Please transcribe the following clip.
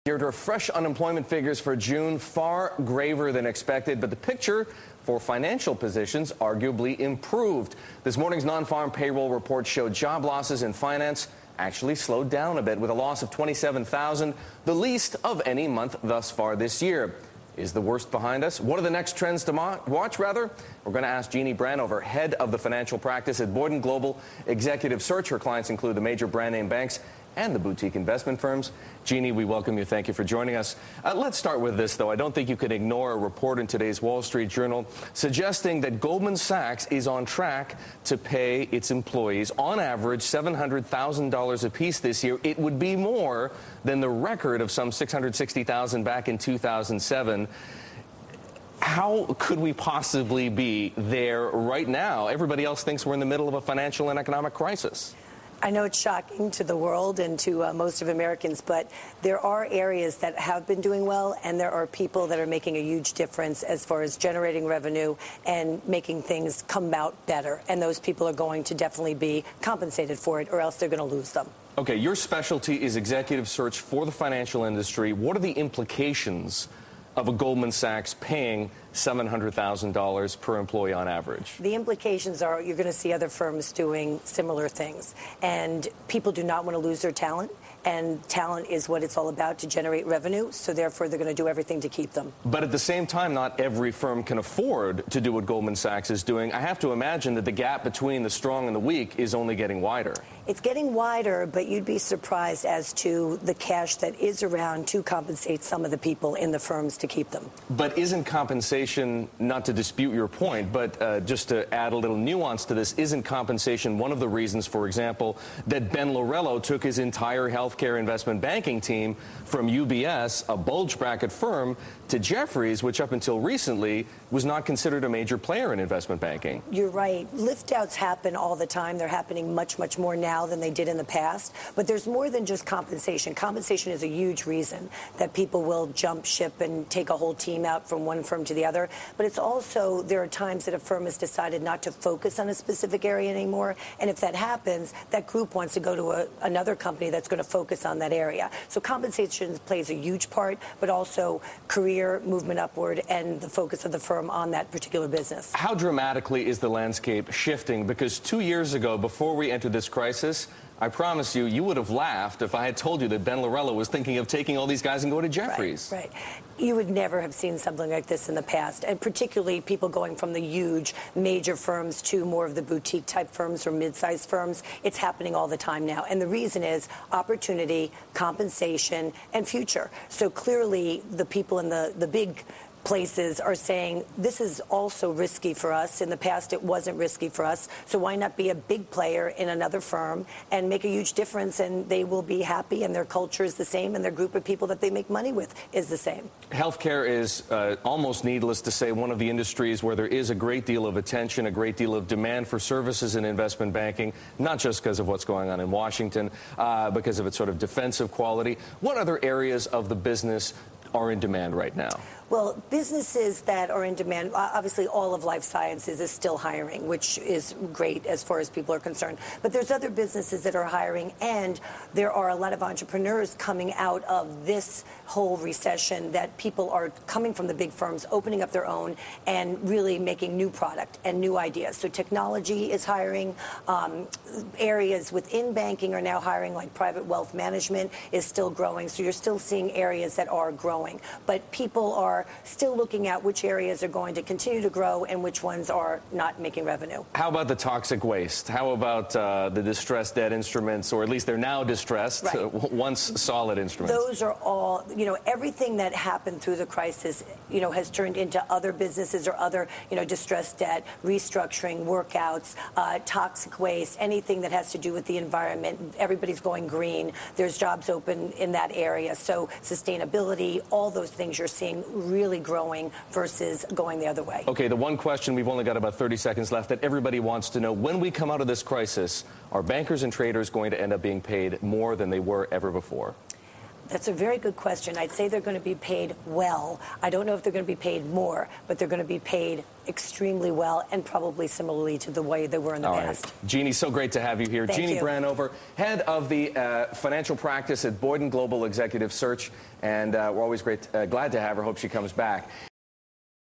Here are fresh unemployment figures for June, far graver than expected, but the picture for financial positions arguably improved. This morning's non-farm payroll report showed job losses in finance actually slowed down a bit, with a loss of 27,000, the least of any month thus far this year. Is the worst behind us? What are the next trends to watch, rather? We're going to ask Jeanne Branthover, head of the financial practice at Boyden Global Executive Search. Her clients include the major brand name banks and the boutique investment firms. Jeanne, we welcome you. Thank you for joining us. Let's start with this, though. I don't think you can ignore a report in today's Wall Street Journal suggesting that Goldman Sachs is on track to pay its employees, on average, $700,000 apiece this year. It would be more than the record of some $660,000 back in 2007. How could we possibly be there right now? Everybody else thinks we're in the middle of a financial and economic crisis. I know it's shocking to the world and to most of Americans, but there are areas that have been doing well, and there are people that are making a huge difference as far as generating revenue and making things come out better. And those people are going to definitely be compensated for it, or else they're going to lose them. Okay, your specialty is executive search for the financial industry. What are the implications of a Goldman Sachs paying $700,000 per employee on average? The implications are you're going to see other firms doing similar things. And people do not want to lose their talent. And talent is what it's all about, to generate revenue. So therefore, they're going to do everything to keep them. But at the same time, not every firm can afford to do what Goldman Sachs is doing. I have to imagine that the gap between the strong and the weak is only getting wider. It's getting wider, but you'd be surprised as to the cash that is around to compensate some of the people in the firms to keep them. But isn't compensation, not to dispute your point, but just to add a little nuance to this, isn't compensation one of the reasons, for example, that Ben Lorello took his entire healthcare investment banking team from UBS, a bulge bracket firm, to Jefferies, which up until recently was not considered a major player in investment banking? You're right. Lift outs happen all the time. They're happening much, much more now than they did in the past. But there's more than just compensation. Compensation is a huge reason that people will jump ship and take a whole team out from one firm to the other. But it's also, there are times that a firm has decided not to focus on a specific area anymore. And if that happens, that group wants to go to another company that's going to focus on that area. So compensation plays a huge part, but also career movement upward and the focus of the firm on that particular business. How dramatically is the landscape shifting? Because 2 years ago, before we entered this crisis, I promise you, you would have laughed if I had told you that Ben Lorello was thinking of taking all these guys and going to Jefferies. Right. You would never have seen something like this in the past, and particularly people going from the huge major firms to more of the boutique type firms or mid-sized firms. It's happening all the time now, and the reason is opportunity, compensation, and future. So clearly the people in the big places are saying this is also risky for us. In the past, it wasn't risky for us. So why not be a big player in another firm and make a huge difference, and they will be happy, and their culture is the same, and their group of people that they make money with is the same. Healthcare is almost needless to say one of the industries where there is a great deal of attention, a great deal of demand for services in investment banking, not just because of what's going on in Washington, because of its sort of defensive quality. What other areas of the business are in demand right now? Well, businesses that are in demand, obviously all of life sciences is still hiring, which is great as far as people are concerned. But there's other businesses that are hiring, and there are a lot of entrepreneurs coming out of this whole recession, that people are coming from the big firms, opening up their own and really making new product and new ideas. So technology is hiring. Areas within banking are now hiring, like private wealth management is still growing. So you're still seeing areas that are growing. But people are still looking at which areas are going to continue to grow and which ones are not making revenue. How about the toxic waste? How about the distressed debt instruments, or at least they're now distressed, right. Once solid instruments? Those are all, everything that happened through the crisis, has turned into other businesses or other, distressed debt, restructuring, workouts, toxic waste, anything that has to do with the environment. Everybody's going green. There's jobs open in that area. So sustainability, all those things you're seeing really growing versus going the other way. Okay, the one question, we've only got about 30 seconds left, that everybody wants to know: when we come out of this crisis, are bankers and traders going to end up being paid more than they were ever before? That's a very good question. I'd say they're going to be paid well. I don't know if they're going to be paid more, but they're going to be paid extremely well and probably similarly to the way they were in the past. Right. Jeanne, so great to have you here. Thank Jeanne you. Branthover, head of the financial practice at Boyden Global Executive Search, and we're always glad to have her. Hope she comes back.